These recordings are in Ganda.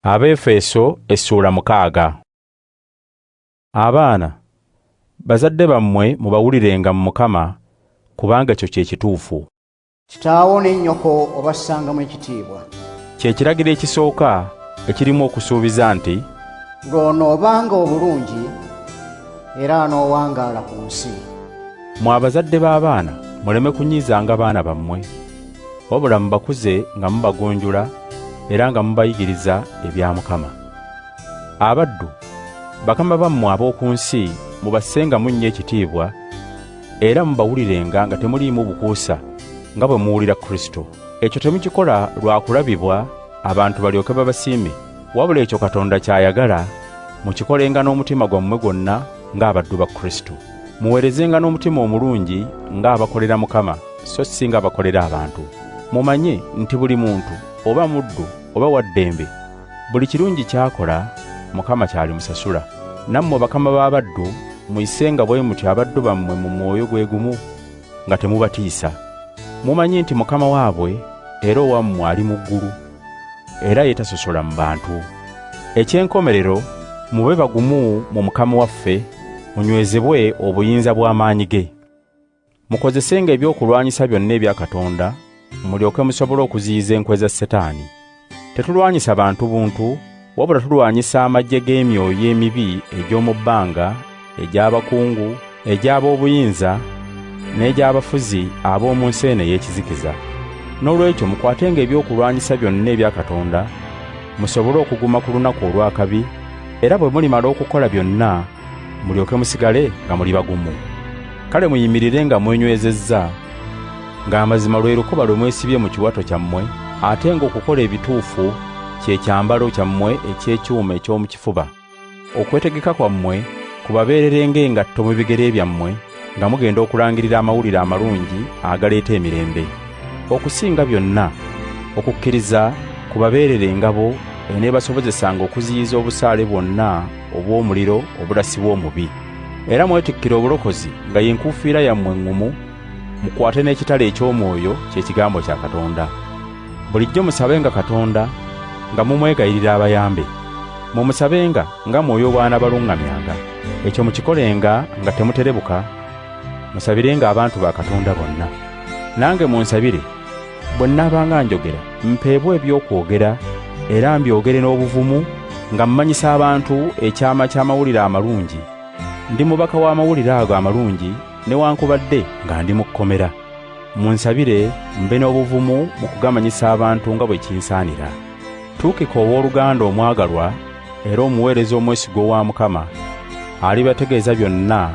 Abefeso essula 6. Abaana, bazadde bammwe mubawulirenga mu Mukama, kubanga ekyo kye kituufu. Kitaawo ne nnyoko obassangamu ekitiibwa. Kye kiragiro ekisooka ekirimu okusuubiza nti ng'onoobanga obulungi era n'owangaala ku nsi. Mmwe abazadde b'abaana muleme kunyiizanga baana bammwe, wabula mubakuze nga mubagonjula era nga mubayigiriza ebya Mukama. Abaddu, bakama bammwe ab'oku nsi mubassengamu nnyo ekitiibwa era mubawulirenga nga temuliimu bukuusa nga bwe muwulira Kristo. Ekyo temukikola lwa kulabibwa abantu balyoke babasiime, wabula ekyo Katonda ky'ayagala mukikolenga n'omutima gwammwe gwonna ng'abaddu ba Kristo. Muweerezenga n'omutima omulungi ng'abakolera Mukama, so si ng'abakolera abantu. Mumanye nti buli muntu oba muddu oba waddembe, buli kirungi ky'akola Mukama ky'alimusasula. Nammwe bakama b'abaddu muyisenga bwe mutyo abaddu bammwe mu mwoyo gwe gumu nga temubatiisa. Mumanye nti Mukama waabwe era owammwe ali mu ggulu, era yeetasosola mu bantu. Eky'enkomerero, mube bagumu mu Mukama waffe, munywezebwe obuyinza bw'amaanyi ge. Mukozesenga ebyokulwanyisa byonna ebya Katonda, mulyoke musobole okuziyiza enkwe za Setaani. Tetulwanyisa bantu buntu, wabula tulwanyisa amagye g'emyoyo emibi egy'omu bbanga, egy'abakungu, egy'ab'obuyinza, n'egy'abafuzi ab'omu nsi eno ey'ekizikiza. N'olwekyo mukwatenga ebyokulwanyisa byonna ebya Katonda, musobole okuguma ku lunaku olw'akabi, era bwe mulimala okukola byonna, mulyoke musigale nga muli bagumu. Kale muyimirire nga mwenywezezza, ng'amazima lwe lukoba lwe mwesibye mu kiwato kyammwe, ate ng'okukola ebituufu kye kyambalo kyammwe eky'ekyuma eky'omu kifuba. Okwetegeka kwammwe kubabeererenga engatto mu bigere byammwe, nga mugenda okulangirira amawulire amalungi agaleeta emirembe. Okusinga byonna, okukkiriza kubabeerere engabo eneebasobozesanga okuziyiza obusaale bwonna obw'omuliro obulasibwa omubi. Era mwetikkire obulokozi nga y'enkuufiira yammwe eŋŋumu, mukwate n'ekitala eky'omwoyo ky'ekigambo kya Katonda. Bulijjo musabenga Katonda nga mumwegayirira abayambe. Mumusabenga nga mwoyo bw'ana baluŋŋamyanga. Ekyo mukikolenga nga temuterebuka, musabirenga abantu ba Katonda bonna. Nange munsabire, bwe nnaabanga njogera, mpeebwe eby'okwogera era mbyogere n'obuvumu, nga mmanyisa abantu ekyama ky'amawulire amalungi. Ndi mubaka w'amawulire ago amalungi, newankubadde nga ndi mu kkomera. Munsabire mbe n'obuvumu mu kugamanyisa abantu nga bwe kinsaanira. Tuukika owooluganda omwagalwa era omuweereza omwesigwa wa Mukama, alibategeeza byonna,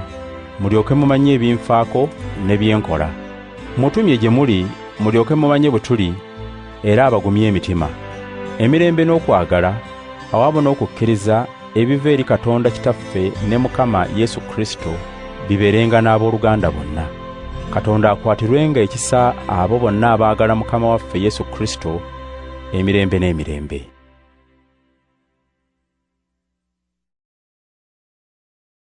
mulyoke mumanye ebinfaako ne bye nkola. Mutumye gye muli mulyoke mumanye bwe tuli era abagumye emitima. Emirembe n'okwagala awamu n'okukkiriza ebiva eri Katonda Kitaffe ne Mukama Yesu Kristo bibeerenga n'abooluganda bonna. Katonda akwatirwenga ekisa abo bonna abaagala Mukama waffe Yesu Kristo emirembe n'emirembe.